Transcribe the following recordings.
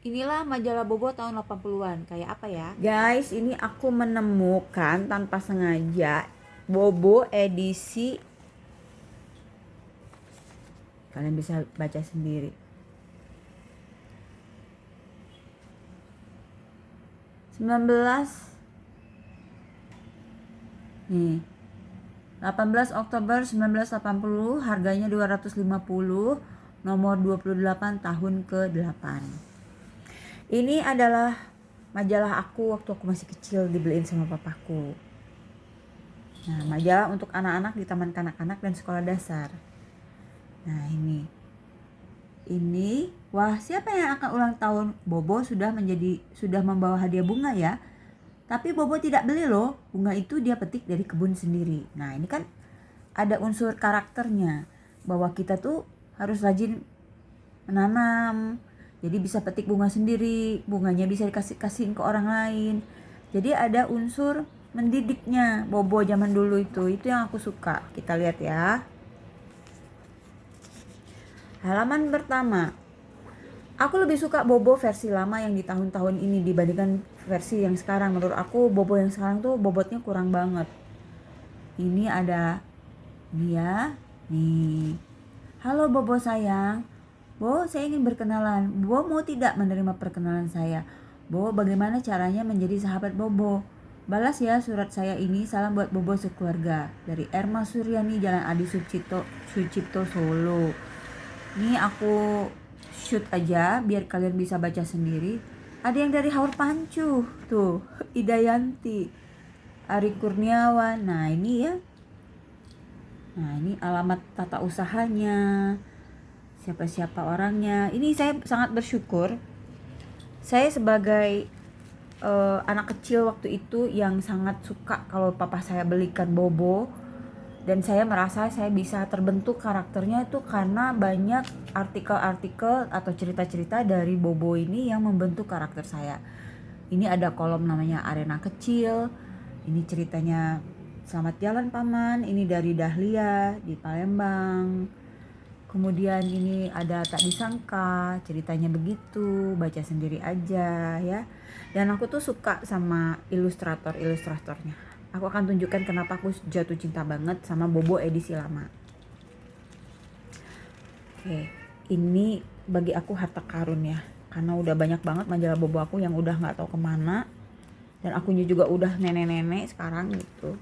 Inilah majalah Bobo tahun 80-an. Kayak apa ya? Guys, ini aku menemukan tanpa sengaja Bobo edisi, kalian bisa baca sendiri. 19 nih 18 Oktober 1980, harganya 250, nomor 28 tahun ke-8. Ini adalah majalah aku waktu aku masih kecil, dibeliin sama papaku. Nah, majalah untuk anak-anak di taman kanak-kanak dan sekolah dasar. Nah, ini wah, siapa yang akan ulang tahun? Bobo sudah membawa hadiah bunga ya. Tapi Bobo tidak beli loh. Bunga itu dia petik dari kebun sendiri. Nah, ini kan ada unsur karakternya bahwa kita tuh harus rajin menanam. Jadi bisa petik bunga sendiri, bunganya bisa dikasihin ke orang lain. Jadi ada unsur mendidiknya Bobo zaman dulu itu yang aku suka. Kita lihat ya. Halaman pertama. Aku lebih suka Bobo versi lama yang di tahun-tahun ini dibandingkan versi yang sekarang. Menurut aku Bobo yang sekarang tuh bobotnya kurang banget. Ini ada dia nih. Halo Bobo sayang. Bo, saya ingin berkenalan. Bo mau tidak menerima perkenalan saya? Bo, bagaimana caranya menjadi sahabat Bobo? Balas ya surat saya ini. Salam buat Bobo sekeluarga. Dari Erma Suryani, Jalan Adi Sucipto Solo. Ini aku shoot aja biar kalian bisa baca sendiri. Ada yang dari Haur Pancu tuh, Idayanti, Ari Kurniawan. Nah ini ya. Nah ini alamat tata usahanya, siapa-siapa orangnya. Ini saya sangat bersyukur. Saya sebagai anak kecil waktu itu yang sangat suka kalau papa saya belikan Bobo. Dan saya merasa saya bisa terbentuk karakternya itu karena banyak artikel-artikel atau cerita-cerita dari Bobo ini yang membentuk karakter saya. Ini ada kolom namanya Arena Kecil. Ini ceritanya Selamat Jalan Paman. Ini dari Dahlia di Palembang. Kemudian ini ada Tak Disangka, ceritanya begitu, baca sendiri aja ya. Dan aku tuh suka sama ilustratornya. Aku akan tunjukkan kenapa aku jatuh cinta banget sama Bobo edisi lama. Oke, ini bagi aku harta karun ya. Karena udah banyak banget majalah Bobo aku yang udah gak tahu kemana. Dan akunya juga udah nenek-nenek sekarang gitu.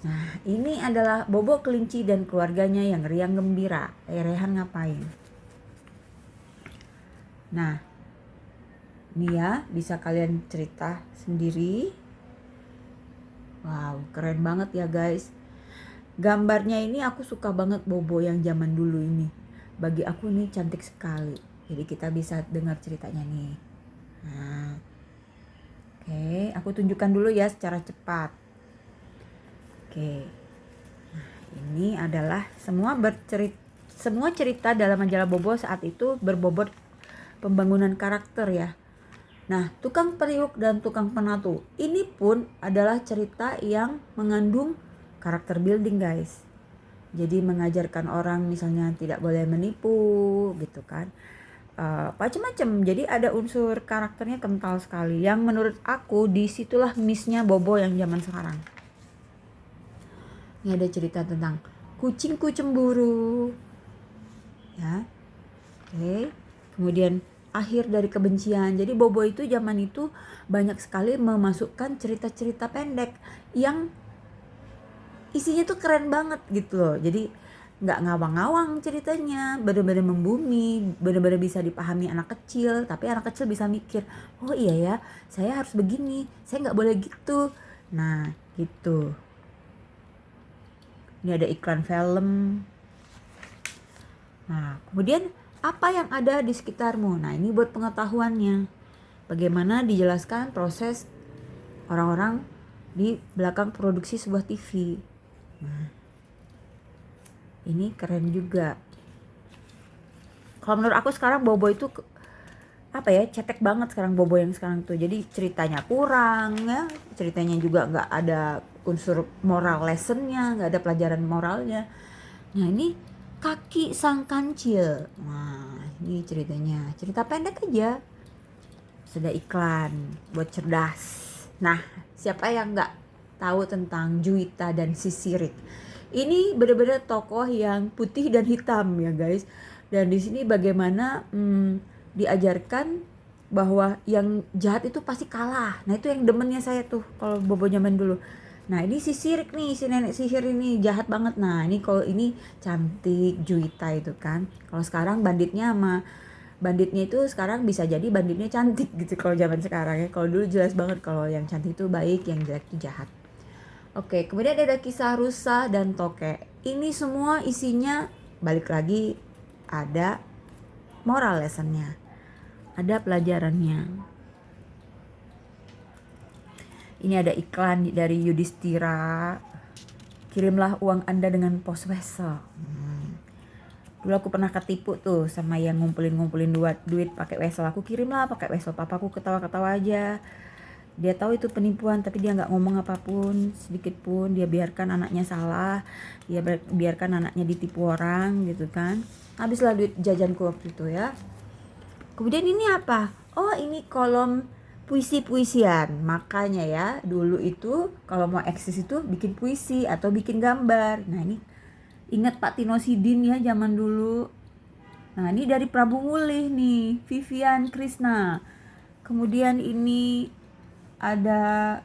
Nah, ini adalah Bobo Kelinci dan keluarganya yang riang gembira. Rehan ngapain? Nah, ini ya, bisa kalian cerita sendiri. Wow, keren banget ya guys. Gambarnya ini aku suka banget Bobo yang zaman dulu ini. Bagi aku ini cantik sekali. Jadi kita bisa dengar ceritanya nih. Nah, oke, aku tunjukkan dulu ya secara cepat. Oke, nah, ini adalah semua cerita dalam majalah Bobo saat itu berbobot pembangunan karakter ya. Nah, tukang periuk dan tukang penatu ini pun adalah cerita yang mengandung karakter building guys. Jadi mengajarkan orang misalnya tidak boleh menipu gitu kan. Macam-macam. Jadi ada unsur karakternya kental sekali. Yang menurut aku disitulah missnya Bobo yang zaman sekarang. Ini ada cerita tentang kucingku cemburu. Ya. Oke. Kemudian akhir dari kebencian. Jadi Bobo itu zaman itu banyak sekali memasukkan cerita-cerita pendek yang isinya tuh keren banget gitu loh. Jadi nggak ngawang-ngawang ceritanya, bener-bener membumi, bener-bener bisa dipahami anak kecil. Tapi anak kecil bisa mikir, oh iya ya, saya harus begini, saya nggak boleh gitu. Nah gitu. Ini ada iklan film. Nah kemudian apa yang ada di sekitarmu? Nah ini buat pengetahuannya. Bagaimana dijelaskan proses orang-orang di belakang produksi sebuah TV. Nah, ini keren juga. Kalau menurut aku sekarang Bobo itu cetek banget sekarang Bobo yang sekarang tuh. Jadi ceritanya kurang ya, ceritanya juga nggak ada unsur moral lessonnya, nggak ada pelajaran moralnya. Nah ini Kaki Sang Kancil. Nah, ini ceritanya. Cerita pendek aja. sudah iklan buat cerdas. Nah, siapa yang nggak tahu tentang Juwita dan Sisirik? Ini benar-benar tokoh yang putih dan hitam ya guys. Dan di sini bagaimana diajarkan bahwa yang jahat itu pasti kalah. Nah itu yang demennya saya tuh kalau bobo zaman dulu. Nah ini si Sirik nih, si nenek sihir ini jahat banget. Nah ini kalau ini cantik Juwita itu kan. Kalau sekarang banditnya itu sekarang bisa jadi banditnya cantik gitu kalau zaman sekarang ya. Kalau dulu jelas banget kalau yang cantik itu baik, yang jelek itu jahat. Oke, kemudian ada kisah rusa dan tokek. Ini semua isinya balik lagi ada moral lessonnya, ada pelajarannya. Ini ada iklan dari Yudhistira. Kirimlah uang Anda dengan pos wesel. Dulu aku pernah ketipu tuh sama yang ngumpulin duit pakai wesel. Aku kirimlah pakai wesel. Papaku ketawa-ketawa aja. Dia tahu itu penipuan tapi dia nggak ngomong apapun sedikit pun. Dia biarkan anaknya salah, dia biarkan anaknya ditipu orang gitu kan. Habislah duit jajanku waktu itu ya. Kemudian ini apa? Oh ini kolom puisi-puisian. Makanya ya dulu itu kalau mau eksis itu bikin puisi atau bikin gambar. Nah ini ingat Pak Tino Sidin ya zaman dulu. Nah ini dari Prabu Mulih nih, Vivian Krishna. Kemudian ini ada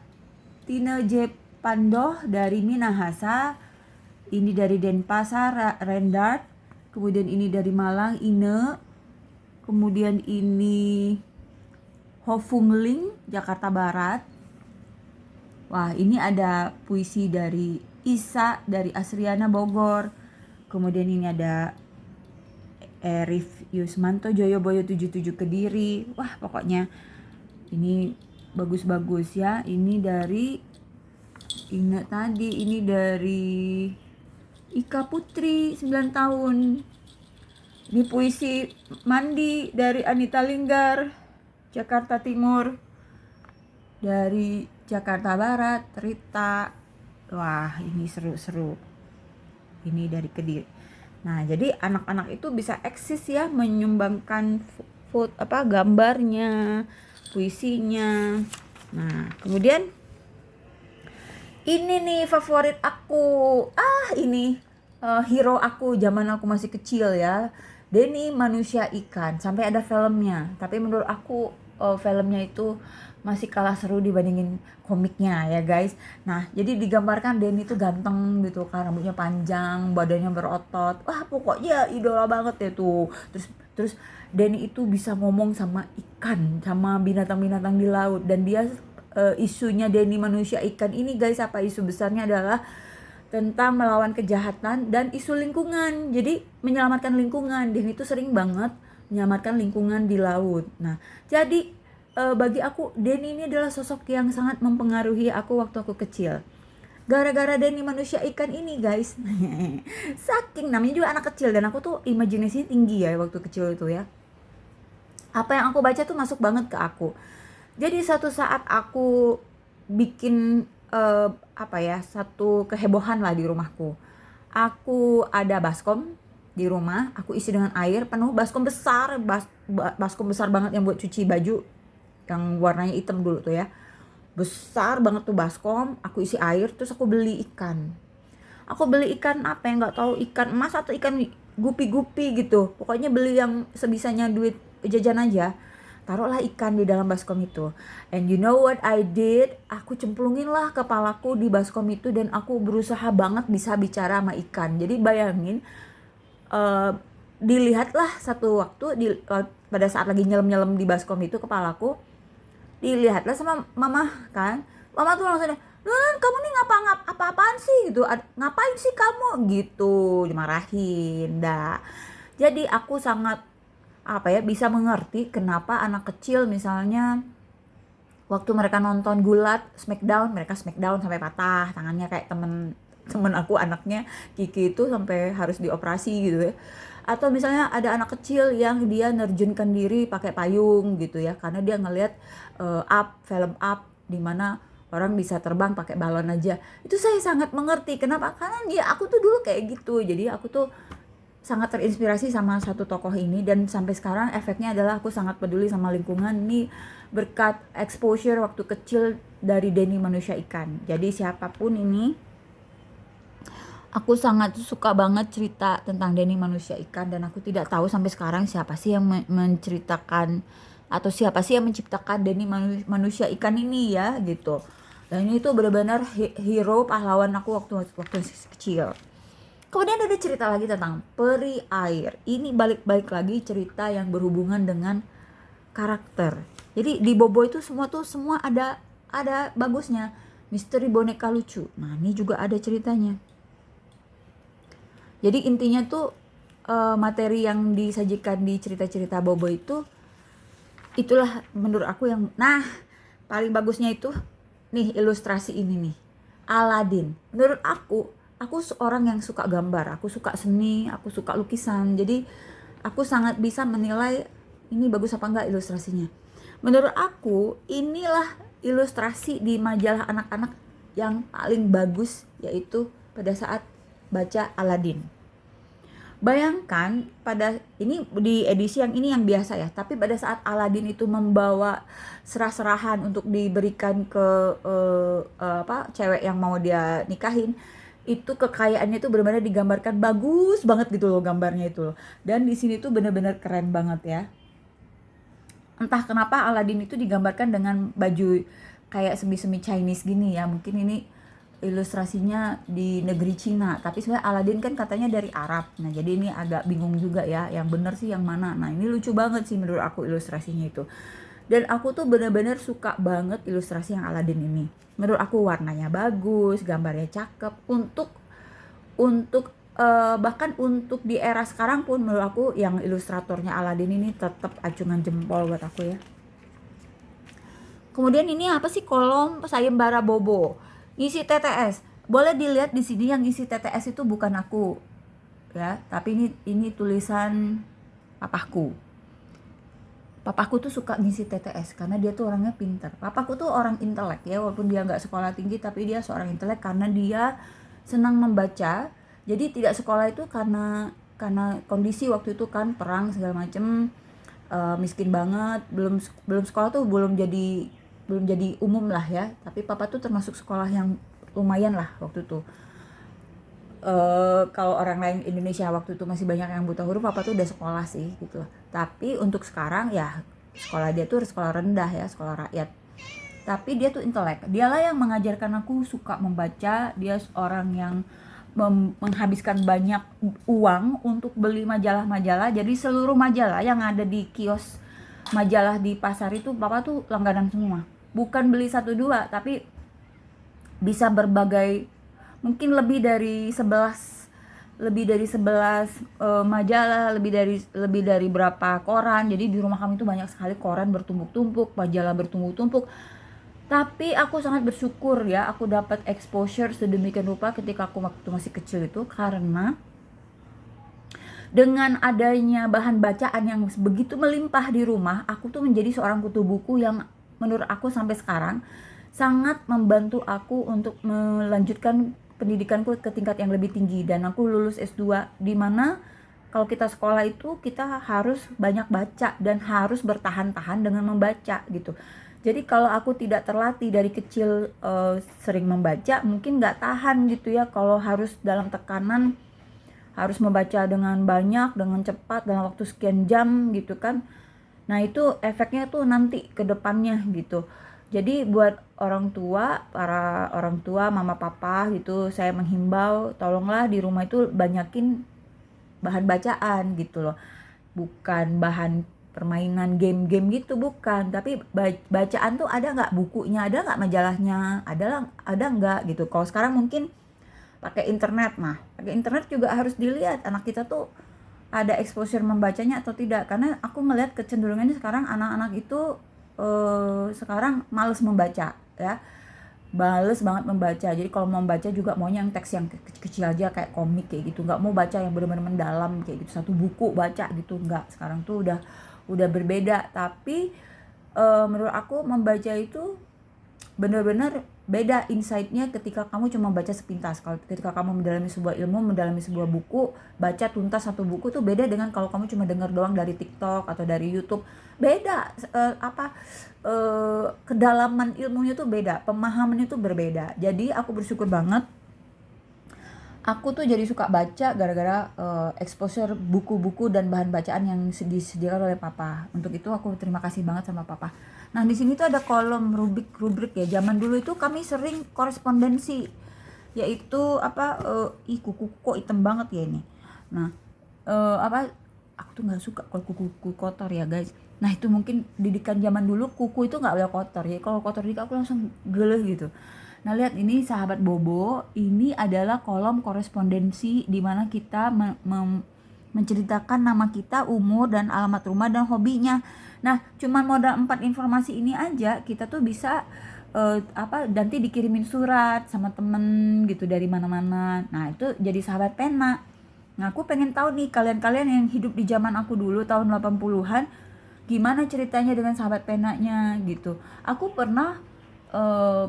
Tine J. Pandoh dari Minahasa. Ini dari Denpasar, Rendart. Kemudian ini dari Malang, Ine. Kemudian ini Ho Fung Ling, Jakarta Barat. Wah ini ada puisi dari Isa dari Asriana Bogor. Kemudian ini ada Erif Yusmanto Joyoboyo 77 Kediri. Wah pokoknya ini bagus-bagus ya. Ini dari ingat tadi ini dari Ika Putri 9 tahun. Ini puisi Mandi dari Anita Linggar Jakarta Timur. Dari Jakarta Barat Rita. Wah ini seru-seru. Ini dari Kediri. Nah jadi anak-anak itu bisa eksis ya, menyumbangkan gambarnya, puisinya. Nah kemudian ini nih favorit aku. Ini hero aku zaman aku masih kecil ya, Denny Manusia Ikan. Sampai ada filmnya, tapi menurut aku filmnya itu masih kalah seru dibandingin komiknya ya guys. Nah jadi digambarkan Denny itu ganteng gitu kan, rambutnya panjang, badannya berotot. Wah pokoknya idola banget ya tuh. Terus Denny itu bisa ngomong sama ikan, sama binatang-binatang di laut. Dan dia isunya Denny Manusia Ikan ini guys, apa isu besarnya adalah tentang melawan kejahatan dan isu lingkungan. Jadi menyelamatkan lingkungan. Denny itu sering banget menyelamatkan lingkungan di laut. Nah jadi bagi aku Denny ini adalah sosok yang sangat mempengaruhi aku waktu aku kecil. Gara-gara Denny Manusia Ikan ini guys. Saking namanya juga anak kecil, dan aku tuh imajinasinya tinggi ya waktu kecil itu ya. Apa yang aku baca tuh masuk banget ke aku. Jadi suatu saat aku bikin satu kehebohan lah di rumahku. Aku ada baskom di rumah, aku isi dengan air penuh, baskom besar, baskom besar banget yang buat cuci baju, yang warnanya hitam dulu tuh ya. Besar banget tuh baskom, aku isi air, terus aku beli ikan. Aku beli ikan apa yang nggak tahu, ikan emas atau ikan gupi-gupi gitu. Pokoknya beli yang sebisanya duit jajan aja. Taruhlah ikan di dalam baskom itu. And you know what I did? Aku cemplungin lah kepalaku di baskom itu dan aku berusaha banget bisa bicara sama ikan. Jadi bayangin, dilihatlah satu waktu pada saat lagi nyelam-nyelam di baskom itu kepalaku, dilihatlah sama mama kan. Mama tuh langsung, kamu nih apa-apaan sih gitu, ngapain sih kamu gitu, dimarahin dah. Jadi aku sangat bisa mengerti kenapa anak kecil misalnya waktu mereka nonton Gulat Smackdown, mereka Smackdown sampai patah tangannya, kayak temen aku anaknya Kiki itu sampai harus dioperasi gitu ya. Atau misalnya ada anak kecil yang dia nerjunkan diri pakai payung gitu ya, karena dia ngelihat film Up di mana orang bisa terbang pakai balon aja. Itu saya sangat mengerti kenapa, karena aku tuh dulu kayak gitu. Jadi aku tuh sangat terinspirasi sama satu tokoh ini, dan sampai sekarang efeknya adalah aku sangat peduli sama lingkungan ini berkat exposure waktu kecil dari Denny Manusia Ikan. Jadi siapapun ini, aku sangat suka banget cerita tentang Denny Manusia Ikan, dan aku tidak tahu sampai sekarang siapa sih yang menceritakan atau siapa sih yang menciptakan Denny Manusia Ikan ini ya gitu. Dan ini tuh benar-benar hero pahlawan aku waktu kecil. Kemudian ada cerita lagi tentang peri air. Ini balik-balik lagi cerita yang berhubungan dengan karakter. Jadi di Bobo itu semua ada bagusnya. Misteri boneka lucu. Nah, ini juga ada ceritanya. Jadi intinya tuh materi yang disajikan di cerita-cerita Bobo itu, itulah menurut aku yang, nah paling bagusnya itu nih ilustrasi ini nih, Aladin. Menurut aku seorang yang suka gambar, aku suka seni, aku suka lukisan. Jadi aku sangat bisa menilai ini bagus apa enggak ilustrasinya. Menurut aku inilah ilustrasi di majalah anak-anak yang paling bagus, yaitu pada saat baca Aladin. Bayangkan pada ini di edisi yang ini yang biasa ya, tapi pada saat Aladin itu membawa serah-serahan untuk diberikan ke cewek yang mau dia nikahin, itu kekayaannya itu benar-benar digambarkan bagus banget gitu loh gambarnya itu loh. Dan di sini tuh benar-benar keren banget ya. Entah kenapa Aladin itu digambarkan dengan baju kayak semi-semi Chinese gini ya. Mungkin ini ilustrasinya di negeri Cina, tapi sebenarnya Aladin kan katanya dari Arab. Nah, jadi ini agak bingung juga ya, yang bener sih yang mana. Nah, ini lucu banget sih menurut aku ilustrasinya itu. Dan aku tuh benar-benar suka banget ilustrasi yang Aladin ini. Menurut aku warnanya bagus, gambarnya cakep. Untuk bahkan untuk di era sekarang pun menurut aku yang ilustratornya Aladin ini tetap acungan jempol buat aku ya. Kemudian ini apa sih, kolom sayembara Bobo. Isi TTS. Boleh dilihat di sini yang isi TTS itu bukan aku. Ya, tapi ini tulisan papaku. Papaku tuh suka ngisi TTS karena dia tuh orangnya pintar. Papaku tuh orang intelek ya, walaupun dia nggak sekolah tinggi, tapi dia seorang intelek karena dia senang membaca. Jadi tidak sekolah itu karena kondisi waktu itu kan perang segala macem, miskin banget, belum sekolah tuh belum jadi umum lah ya. Tapi papa tuh termasuk sekolah yang lumayan lah waktu itu. Kalau orang lain Indonesia waktu itu masih banyak yang buta huruf, papa tuh udah sekolah sih gitu. Tapi untuk sekarang ya sekolah dia tuh sekolah rendah ya, sekolah rakyat. Tapi dia tuh intelek. Dialah yang mengajarkan aku suka membaca. Dia orang yang menghabiskan banyak uang untuk beli majalah-majalah. Jadi seluruh majalah yang ada di kios majalah di pasar itu papa tuh langganan semua. Bukan beli 1-2, tapi bisa berbagai, mungkin lebih dari 11 majalah, lebih dari berapa koran. Jadi di rumah kami itu banyak sekali koran bertumpuk-tumpuk, majalah bertumpuk-tumpuk. Tapi aku sangat bersyukur ya, aku dapat exposure sedemikian rupa ketika aku waktu masih kecil itu, karena dengan adanya bahan bacaan yang begitu melimpah di rumah, aku tuh menjadi seorang kutu buku yang menurut aku sampai sekarang sangat membantu aku untuk melanjutkan pendidikanku ke tingkat yang lebih tinggi. Dan aku lulus S2, di mana kalau kita sekolah itu kita harus banyak baca dan harus bertahan-tahan dengan membaca gitu. Jadi kalau aku tidak terlatih dari kecil sering membaca, mungkin nggak tahan gitu ya kalau harus dalam tekanan, harus membaca dengan banyak, dengan cepat, dalam waktu sekian jam gitu kan. Nah itu efeknya tuh nanti ke depannya gitu. Jadi buat orang tua, para orang tua, mama papa gitu, saya menghimbau tolonglah di rumah itu banyakin bahan bacaan gitu loh. Bukan bahan permainan game-game gitu, bukan, tapi bacaan tuh ada nggak bukunya, ada nggak majalahnya, ada nggak gitu. Kalau sekarang mungkin pakai internet, nah pakai internet juga harus dilihat anak kita tuh ada exposure membacanya atau tidak. Karena aku ngelihat kecenderungannya sekarang anak-anak itu sekarang males membaca ya, males banget membaca. Jadi kalau mau membaca juga maunya yang teks yang kecil aja kayak komik kayak gitu, nggak mau baca yang benar-benar mendalam kayak gitu, satu buku baca gitu, nggak. Sekarang tuh udah berbeda. Tapi menurut aku membaca itu benar-benar beda insight-nya ketika kamu cuma baca sepintas. Kalau ketika kamu mendalami sebuah ilmu, mendalami sebuah buku, baca tuntas satu buku tuh beda dengan kalau kamu cuma dengar doang dari TikTok atau dari YouTube. Beda kedalaman ilmunya tuh beda, pemahamannya tuh berbeda. Jadi aku bersyukur banget aku tuh jadi suka baca gara-gara exposure buku-buku dan bahan bacaan yang disediakan oleh papa. Untuk itu aku terima kasih banget sama papa. Nah, di sini tuh ada kolom rubrik ya. Zaman dulu itu kami sering korespondensi, yaitu kuku kok hitam banget ya ini. Nah, aku tuh nggak suka kalau kuku kotor ya guys. Nah, itu mungkin didikan zaman dulu kuku itu nggak boleh kotor ya. Kalau kotor dikit aku langsung geleh gitu. Nah, lihat ini sahabat Bobo, ini adalah kolom korespondensi di mana kita menceritakan nama kita, umur dan alamat rumah dan hobinya. Nah, cuman modal 4 informasi ini aja kita tuh bisa nanti dikirimin surat sama temen gitu dari mana-mana. Nah, itu jadi sahabat pena. Nah, aku pengen tahu nih kalian-kalian yang hidup di zaman aku dulu tahun 80-an, gimana ceritanya dengan sahabat penanya gitu. Aku pernah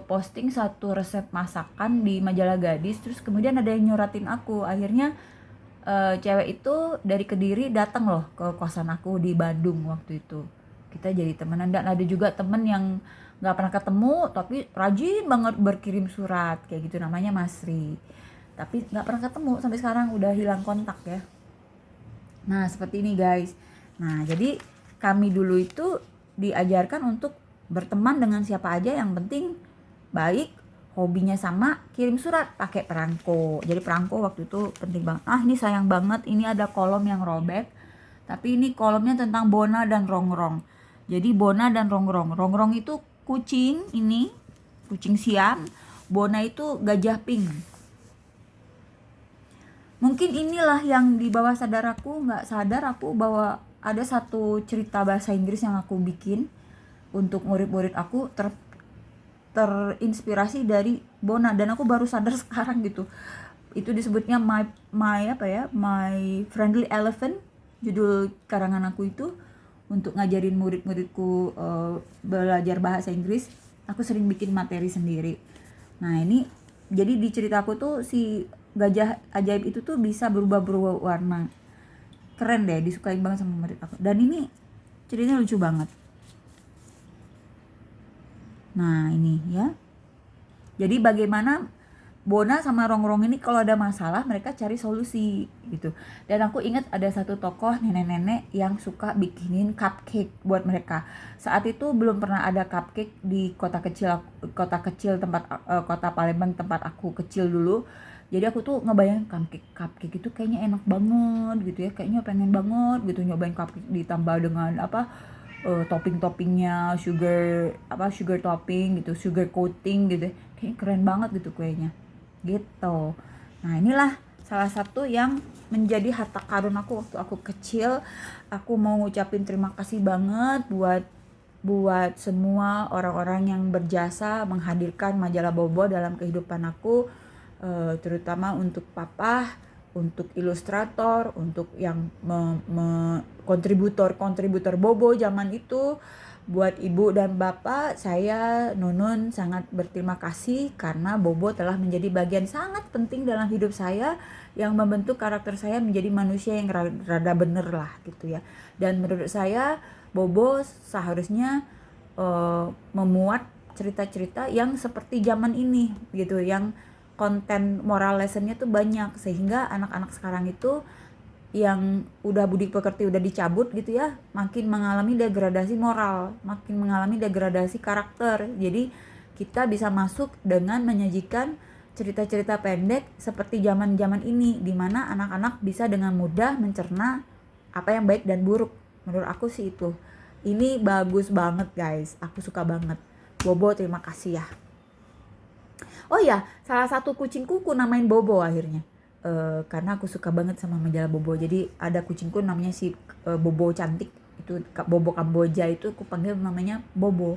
posting satu resep masakan di majalah Gadis, terus kemudian ada yang nyuratin aku. Akhirnya cewek itu dari Kediri datang loh ke kosan aku di Bandung waktu itu. Kita jadi temenan, dan ada juga temen yang nggak pernah ketemu tapi rajin banget berkirim surat kayak gitu, namanya Masri. Tapi nggak pernah ketemu sampai sekarang, udah hilang kontak ya. Nah, seperti ini guys. Nah, jadi kami dulu itu diajarkan untuk berteman dengan siapa aja, yang penting baik, hobinya sama, kirim surat pakai perangko. Jadi perangko waktu itu penting banget. Ini sayang banget, ini ada kolom yang robek. Tapi ini kolomnya tentang Bona dan Rongrong. Jadi Bona dan Rongrong. Rongrong itu kucing, ini kucing Siam. Bona itu gajah pink. Mungkin inilah yang di bawah sadar aku, nggak sadar aku bahwa ada satu cerita bahasa Inggris yang aku bikin untuk murid-murid aku terinspirasi dari Bona, dan aku baru sadar sekarang gitu. Itu disebutnya my friendly elephant, judul karangan aku itu untuk ngajarin murid-muridku belajar bahasa Inggris. Aku sering bikin materi sendiri. Nah, ini jadi di cerita aku tuh si gajah ajaib itu tuh bisa berubah-berubah warna. Keren deh, disukain banget sama murid aku. Dan ini ceritanya lucu banget. Nah, ini ya. Jadi bagaimana Bona sama Rongrong ini kalau ada masalah mereka cari solusi gitu. Dan aku ingat ada satu tokoh nenek-nenek yang suka bikinin cupcake buat mereka. Saat itu belum pernah ada cupcake di kota kecil kota Palembang tempat aku kecil dulu. Jadi aku tuh ngebayangin cupcake itu kayaknya enak banget gitu ya. Kayaknya pengen banget gitu nyobain cupcake ditambah dengan topping-toppingnya sugar topping gitu, sugar coating gitu, kayak keren banget gitu kuenya gitu. Nah, inilah salah satu yang menjadi harta karun aku waktu aku kecil. Aku mau ngucapin terima kasih banget buat semua orang-orang yang berjasa menghadirkan majalah Bobo dalam kehidupan aku, terutama untuk papa, untuk ilustrator, untuk yang kontributor Bobo zaman itu. Buat ibu dan bapak, saya Nunun sangat berterima kasih karena Bobo telah menjadi bagian sangat penting dalam hidup saya, yang membentuk karakter saya menjadi manusia yang rada bener lah gitu ya. Dan menurut saya Bobo seharusnya memuat cerita-cerita yang seperti zaman ini gitu, yang konten moral lessonnya tuh banyak, sehingga anak-anak sekarang itu yang udah budi pekerti udah dicabut gitu ya, makin mengalami degradasi moral, makin mengalami degradasi karakter. Jadi kita bisa masuk dengan menyajikan cerita-cerita pendek seperti zaman-zaman ini, dimana anak-anak bisa dengan mudah mencerna apa yang baik dan buruk. Menurut aku sih itu. Ini bagus banget guys, aku suka banget. Bobo terima kasih ya. Oh ya, salah satu kucingku namain Bobo akhirnya. Karena aku suka banget sama majalah Bobo. Jadi ada kucingku namanya si Bobo cantik, itu Bobo Kamboja, itu aku panggil namanya Bobo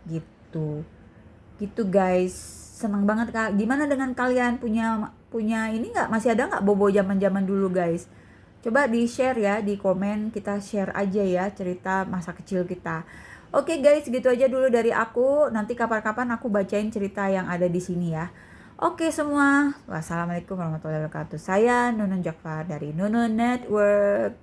gitu guys. Senang banget Kak. Gimana dengan kalian, punya ini nggak, masih ada nggak Bobo zaman dulu guys? Coba di-share ya, di komen, kita share aja ya cerita masa kecil kita. Oke guys, gitu aja dulu dari aku. Nanti kapan-kapan aku bacain cerita yang ada di sini ya. Oke semua, wassalamualaikum warahmatullahi wabarakatuh. Saya Nunun Jafar dari Nunun Network.